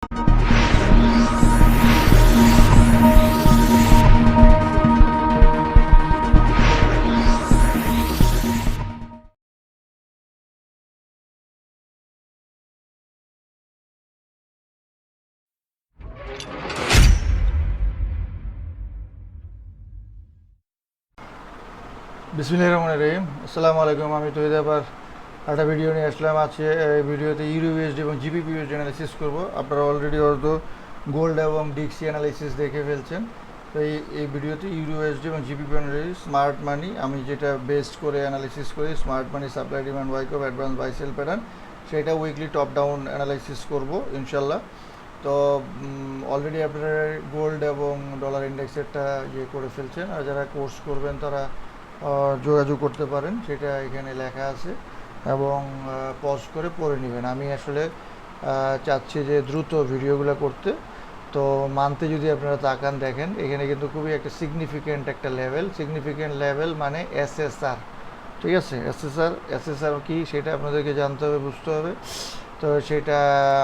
বিসমিল্লাহিররহমানিররহিম। আসসালামু আলাইকুম। আমি তো এবার একটা ভিডিও নিয়ে আসলাম। আছে এই ভিডিওতে ইউরোইউএসডি এবং জিবিপিউএসডি অ্যানালাইসিস করব। আপনারা অলরেডি হয়তো গোল্ড এবং ডিক্সি অ্যানালাইসিস দেখে ফেলছেন। তো এই ভিডিওতে ইউরোইউএসডি এবং জিবিপি অ্যানালাইসিস, স্মার্ট মানি আমি যেটা বেস্ট করে অ্যানালাইসিস করি, স্মার্ট মানি সাপ্লাই ডিমান্ড ওয়াইকপ অ্যাডভান্স বাই সেল প্যাটার্ন, সেটা উইকলি টপ ডাউন অ্যানালাইসিস করব ইনশাল্লাহ। তো অলরেডি আপনারা গোল্ড এবং ডলার ইন্ডেক্সেরটা ইয়ে করে ফেলছেন, আর যারা কোর্স করবেন তারা যোগাযোগ করতে পারেন, সেটা এখানে লেখা আছে, এবং পজ করে পড়ে নেবেন। আমি আসলে চাচ্ছি যে দ্রুত ভিডিওগুলো করতে। তো মানতে যদি আপনারা তাকান দেখেন, এখানে কিন্তু খুবই একটা সিগনিফিক্যান্ট একটা লেভেল মানে এসএসআর। ঠিক আছে, এসএসআর কি সেটা আপনাদেরকে জানতে হবে, বুঝতে হবে। তো সেটা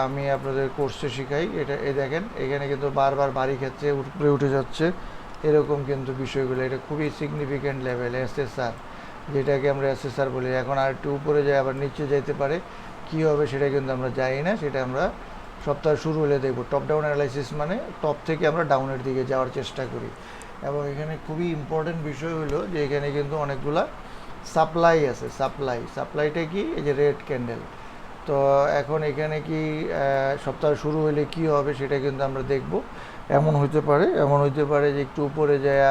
আমি আপনাদের কোর্সে শিখাই। এটা এই দেখেন, এখানে কিন্তু বারবার বাড়ি খাচ্ছে, উপরে উঠে যাচ্ছে, এরকম কিন্তু বিষয়গুলো। এটা খুবই সিগনিফিক্যান্ট লেভেল এসএসআর, যেটাকে আমরা এসএসআর বলি। এখন আর একটু উপরে যায়, আবার নিচে যেতে পারে, কী হবে সেটা কিন্তু আমরা জানি না, সেটা আমরা সপ্তাহ শুরু হলে দেখব। টপ ডাউন অ্যানালাইসিস মানে টপ থেকে আমরা ডাউনের দিকে যাওয়ার চেষ্টা করি। এবং এখানে খুবই ইম্পর্টেন্ট বিষয় হলো যে এখানে কিন্তু অনেকগুলা সাপ্লাই আছে। সাপ্লাইটা কি? এই যে রেড ক্যান্ডেল। তো এখন এখানে কি সপ্তাহ শুরু হলে কি হবে সেটা কিন্তু আমরা দেখব। এমন হইতে পারে যে একটু উপরে যায়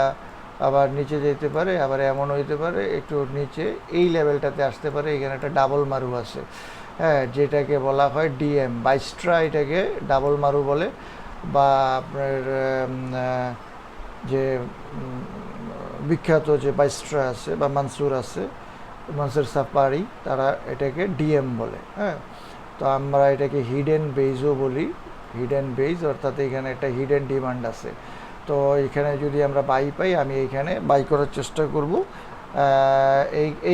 আবার নিচে যেতে পারে, আবার এমন হইতে পারে একটু নিচে এই লেভেলটাতে আসতে পারে। এখানে একটা ডাবল মারু আছে, হ্যাঁ, যেটাকে বলা হয় ডিএম বাইস্ট্রা, এটাকে ডাবল মারু বলে। বা আপনার যে বিখ্যাত যে বাইস্ট্রা আছে বা মানসুর সাফারি, তারা এটাকে ডিএম বলে। হ্যাঁ, তো আমরা এটাকে হিডেন বেইজও বলি। হিডেন বেইজ অর্থাৎ এখানে একটা হিডেন ডিমান্ড আছে। তো এখানে যদি আমরা বাই পাই, আমি এইখানে বাই করার চেষ্টা করব,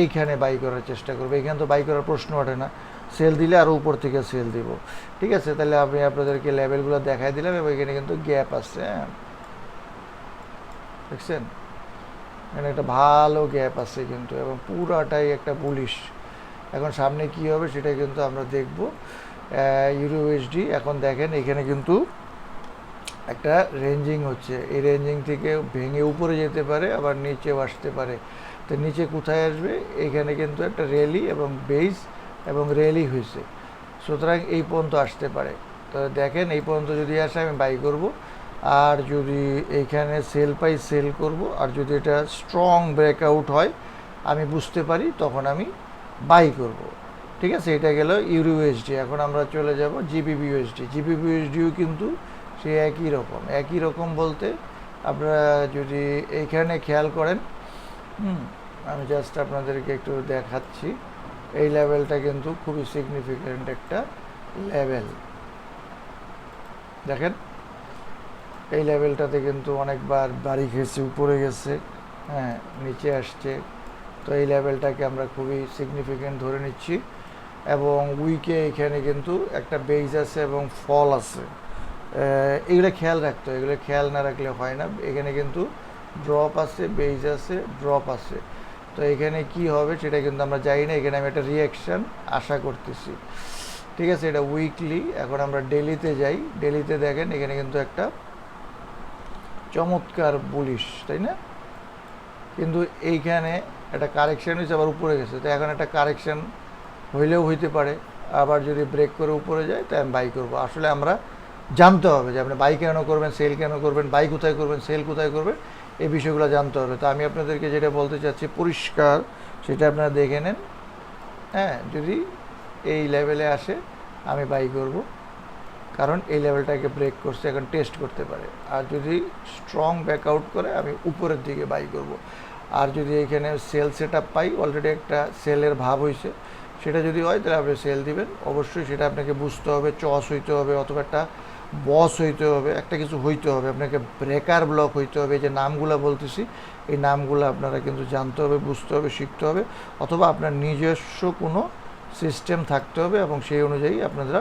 এইখানে বাই করার চেষ্টা করব। এখানে তো বাই করার প্রশ্ন ওঠে না, সেল দিলে আরও উপর থেকে সেল দিব। ঠিক আছে, তাহলে আমি আপনাদেরকে লেভেলগুলো দেখাই দিলাম, এবং এখানে কিন্তু গ্যাপ আছে। হ্যাঁ, দেখছেন, এখানে একটা ভালো গ্যাপ আছে কিন্তু, এবং পুরাটাই একটা বুলিশ। এখন সামনে কি হবে সেটা কিন্তু আমরা দেখব। ইউরোইউএসডি এখন দেখেন, এখানে কিন্তু একটা রেঞ্জিং হচ্ছে। এই রেঞ্জিং থেকে ভেঙে উপরে যেতে পারে, আবার নিচেও আসতে পারে। তো নিচে কোথায় আসবে? এখানে কিন্তু একটা র্যালি এবং বেস এবং র্যালি হয়েছে, সুতরাং এই পর্যন্ত আসতে পারে। তো দেখেন, এই পর্যন্ত যদি আসে আমি বাই করব, আর যদি এইখানে সেল পাই সেল করব, আর যদি এটা স্ট্রং ব্রেকআউট হয় আমি বুঝতে পারি, তখন আমি বাই করব। ঠিক আছে, এটা গেল ইউরোইউএসডি। এখন আমরা চলে যাব জিবিপিউএসডি। জিবিপিউএসডিও কিন্তু সে একই রকম বলতে আপনারা যদি এইখানে খেয়াল করেন, আমি জাস্ট আপনাদেরকে একটু দেখাচ্ছি। এই লেভেলটা কিন্তু খুবই সিগনিফিক্যান্ট একটা লেভেল। দেখেন, এই লেভেলটাতে কিন্তু অনেকবার বাড়ি খেয়েছে, উপরে গেছে, হ্যাঁ, নিচে আসছে। তো এই লেভেলটাকে আমরা খুবই সিগনিফিক্যান্ট ধরে নিচ্ছি। এবং উইকে এখানে কিন্তু একটা বেজ আছে এবং ফল আছে। এগুলো খেয়াল রাখতে হয়, এগুলো খেয়াল না রাখলে হয় না। এখানে কিন্তু ড্রপ আছে, বেজ আছে, ড্রপ আছে। তো এখানে কি হবে সেটা কিন্তু আমরা জানি না। এখানে আমি একটা রিয়াকশান আশা করতেছি। ঠিক আছে, এটা উইকলি। এখন আমরা ডেলিতে যাই। ডেলিতে দেখেন, এখানে কিন্তু একটা চমৎকার বুলিশ, তাই না? কিন্তু এইখানে একটা কারেকশান হয়েছে, আবার উপরে গেছে। তো এখন একটা কারেকশান হইলেও হইতে পারে, আবার যদি ব্রেক করে উপরে যায় তাই আমি বাই করবো। আসলে আমরা জানতে হবে যে আপনি বাই কেন করবেন, সেল কেন করবেন, বাই কোথায় করবেন, সেল কোথায় করবেন, এই বিষয়গুলো জানতে হবে। তো আমি আপনাদেরকে যেটা বলতে চাচ্ছি পরিষ্কার, সেটা আপনারা দেখে নেন। হ্যাঁ, যদি এই লেভেলে আসে আমি বাই করব, কারণ এই লেভেলটাকে ব্রেক করছে, এখন টেস্ট করতে পারে। আর যদি স্ট্রং ব্যাকআউট করে আমি উপরের দিকে বাই করব। আর যদি এখানে সেল সেট আপ পাই, অলরেডি একটা সেলের ভাব হয়েছে, সেটা যদি হয় তাহলে আপনি সেল দিবেন। অবশ্যই সেটা আপনাকে বুঝতে হবে, চস হইতে হবে, অথবা একটা বস হইতে হবে, একটা কিছু হইতে হবে, আপনাকে ব্রেকার ব্লক হইতে হবে। যে নামগুলো বলতেছি, এই নামগুলো আপনারা কিন্তু জানতে হবে, বুঝতে হবে, শিখতে হবে, অথবা আপনার নিজস্ব কোনো সিস্টেম থাকতে হবে, এবং সেই অনুযায়ী আপনারা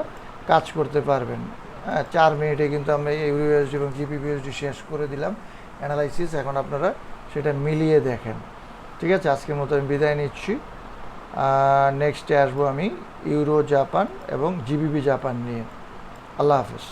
কাজ করতে পারবেন। হ্যাঁ, 4 মিনিটে কিন্তু আমরা ইউরো ইউএসডি এবং জিবি ইউএসডি শেষ করে দিলাম অ্যানালাইসিস। এখন আপনারা সেটা মিলিয়ে দেখেন। ঠিক আছে, আজকের মতো আমি বিদায় নিচ্ছি। নেক্সটে আসবো আমি ইউরো জাপান এবং জিবিবি জাপান নিয়ে। আল্লাহ হাফেজ।